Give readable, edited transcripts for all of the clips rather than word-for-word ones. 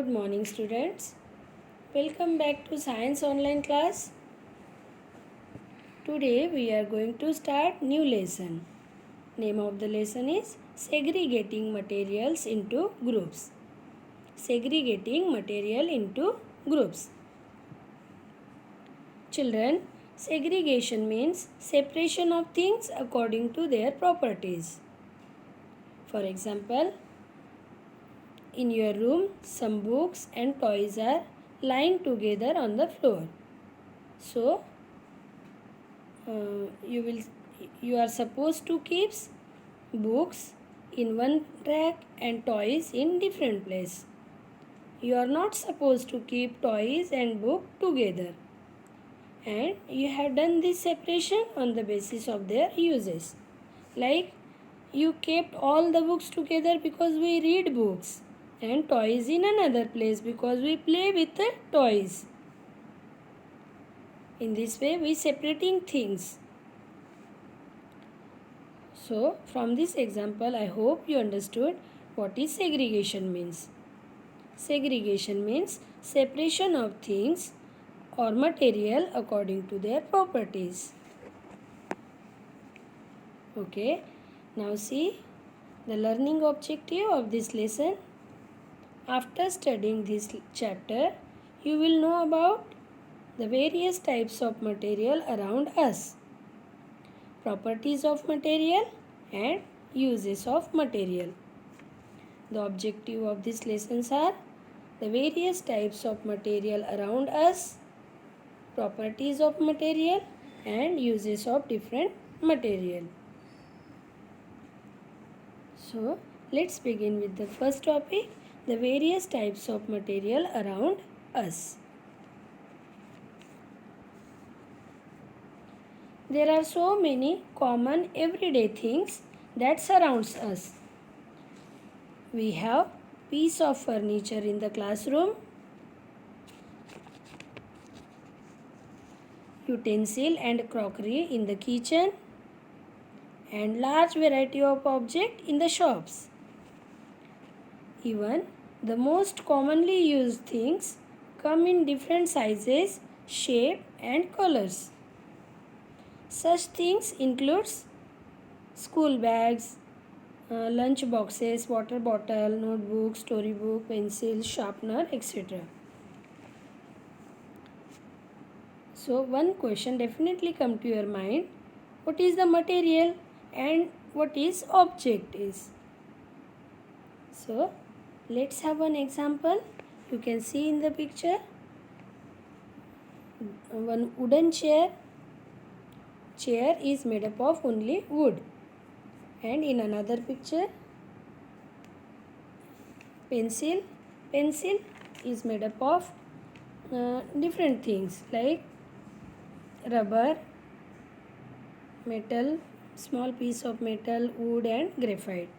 Good morning, students. Welcome back to Science Online class. Today we are going to start new lesson. Name of the lesson is Segregating Materials into Groups. Segregating material into groups. Children, segregation means separation of things according to their properties. For example, in your room, some books and toys are lying together on the floor. So, you are supposed to keep books in one rack and toys in different place. You are not supposed to keep toys and book together. And you have done this separation on the basis of their uses. Like you kept all the books together because we read books and toys in another place because we play with the toys. In this way we separating things. So from this example I hope you understood what is segregation means. Segregation means separation of things or material according to their properties. Okay, now see the learning objective of this lesson. After studying this chapter, you will know about the various types of material around us, properties of material and uses of material. The objective of these lessons are the various types of material around us, properties of material and uses of different material. So, let's begin with the first topic, the various types of material around us. There are so many common everyday things that surrounds us. We have piece of furniture in the classroom, utensil and crockery in the kitchen, and large variety of objects in the shops. Even the most commonly used things come in different sizes, shape and colors. Such things includes school bags, lunch boxes, water bottle, notebook, storybook, pencil, sharpener, etc. So one question definitely come to your mind. What is the material and what is object is? So let's have an example. You can see in the picture one wooden chair. Chair is made up of only wood. And in another picture pencil is made up of different things like rubber, metal, small piece of metal, wood and graphite.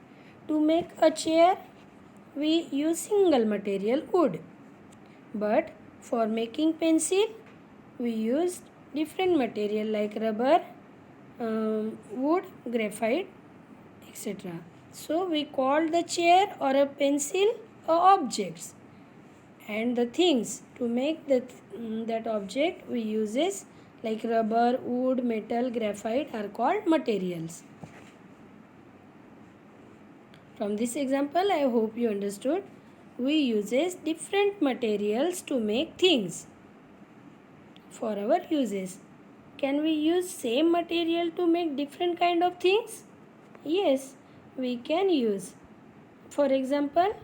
To make a chair we use single material wood, but for making pencil we use different material like rubber, wood, graphite, etc. So we call the chair or a pencil objects, and the things to make that object we uses like rubber, wood, metal, graphite are called materials. From this example I hope you understood we uses different materials to make things for our uses. Can we use same material to make different kind of things? Yes, we can use. For example,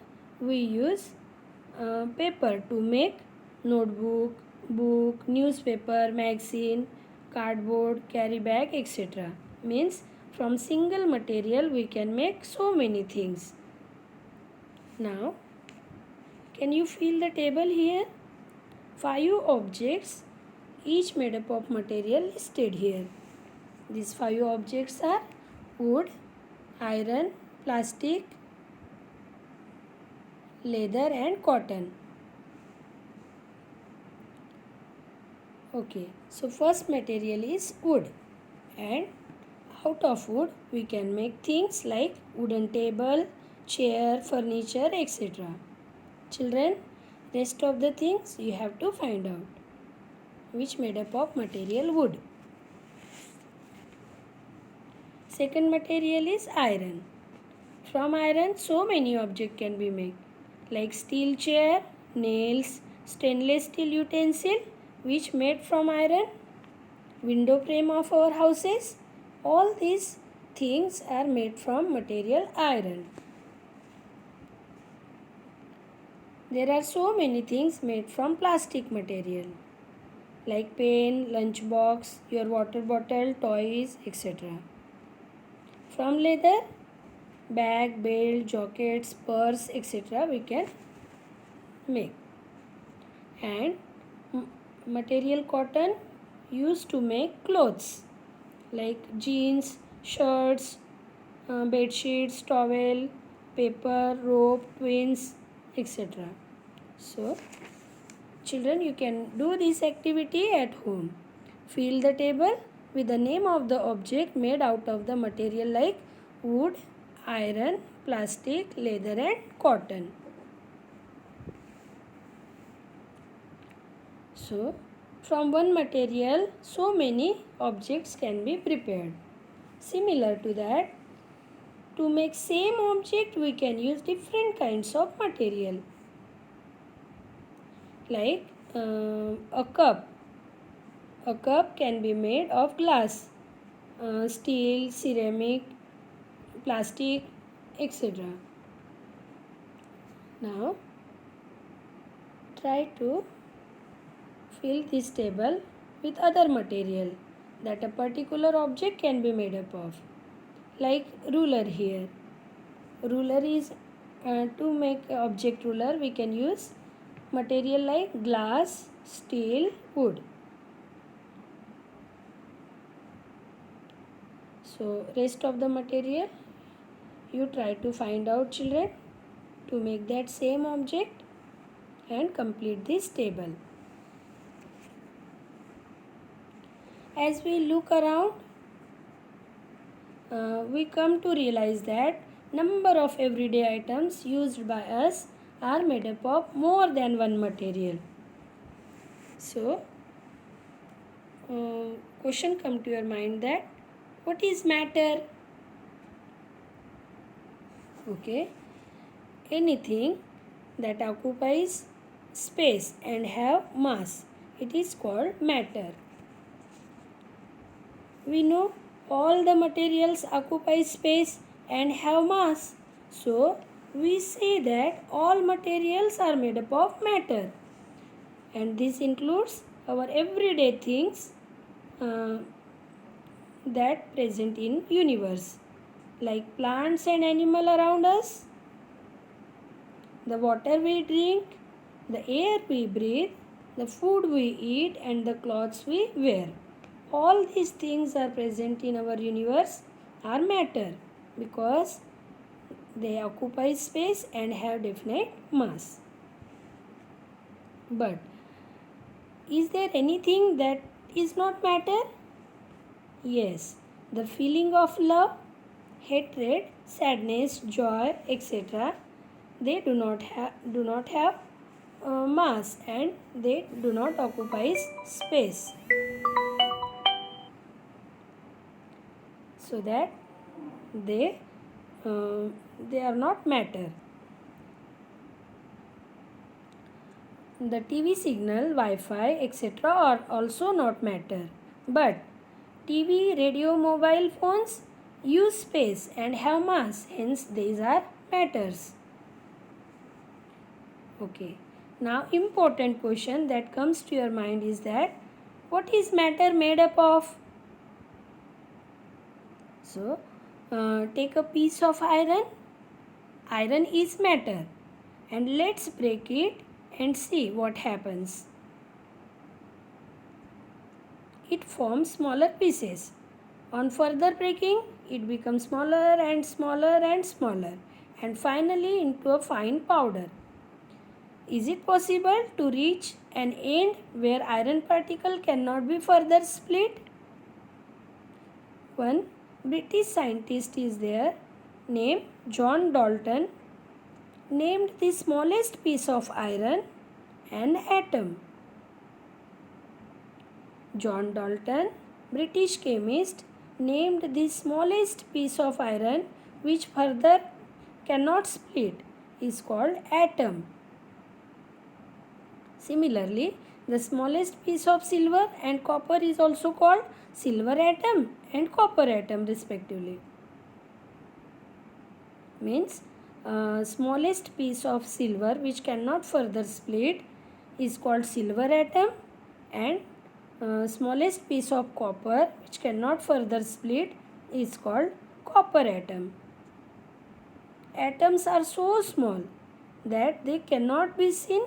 we use paper to make notebook, book, newspaper, magazine, cardboard, carry bag, etc. Means from single material we can make so many things. Now, can you feel the table here? 5 objects, each made up of material listed here. These 5 objects are wood, iron, plastic, leather and cotton. Okay, so first material is wood, and out of wood we can make things like wooden table, chair, furniture, etc. Children, Rest of the things you have to find out. Which made up of material wood. Second material is iron. From iron so many objects can be made, like steel chair, nails, stainless steel utensil which made from iron, window frame of our houses. All these things are made from material iron. There are so many things made from plastic material, like pen, lunch box, your water bottle, toys, etc. From leather, bag, belt, jackets, purse, etc. we can make. And material cotton used to make clothes like jeans, shirts, bed sheets, towel, paper, rope, twins, etc. So, children, you can do this activity at home. Fill the table with the name of the object made out of the material like wood, iron, plastic, leather and cotton. So, from one material, so many objects can be prepared. Similar to that, to make same object, we can use different kinds of material. Like a cup. A cup can be made of glass, steel, ceramic, plastic, etc. Now, try to fill this table with other material that a particular object can be made up of. Like ruler here. Ruler is to make object ruler we can use material like glass, steel, wood. So rest of the material you try to find out, children, to make that same object and complete this table. As we look around, we come to realize that number of everyday items used by us are made up of more than one material. So, question come to your mind that what is matter? Okay, anything that occupies space and have mass, it is called matter. We know all the materials occupy space and have mass. So, we say that all materials are made up of matter. And this includes our everyday things that present in universe, like plants and animal around us, the water we drink, the air we breathe, the food we eat and the clothes we wear. All these things are present in our universe are matter because they occupy space and have definite mass. But is there anything that is not matter? Yes, the feeling of love, hatred, sadness, joy, etc. They do not have mass and they do not occupy space. So that they are not matter. The TV signal, Wi-Fi, etc. are also not matter. But TV, radio, mobile phones use space and have mass. Hence, these are matters. Okay. Now, important question that comes to your mind is that what is matter made up of? So, take a piece of iron. Iron is matter. And let's break it and see what happens. It forms smaller pieces. On further breaking, it becomes smaller and smaller and smaller and finally into a fine powder. Is it possible to reach an end where iron particle cannot be further split? One British scientist is there named John Dalton named the smallest piece of iron an atom. John Dalton, British chemist, named the smallest piece of iron which further cannot split is called atom. Similarly, the smallest piece of silver and copper is also called silver atom and copper atom respectively. Means smallest piece of silver which cannot further split is called silver atom, and smallest piece of copper which cannot further split is called copper atom. Atoms are so small that they cannot be seen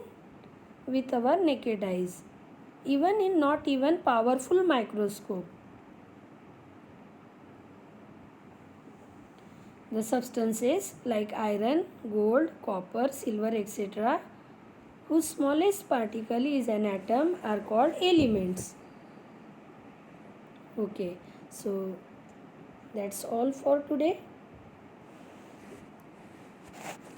with our naked eyes, even in not even powerful microscope. The substances like iron, gold, copper, silver, etc., whose smallest particle is an atom, are called elements. Okay, so that's all for today.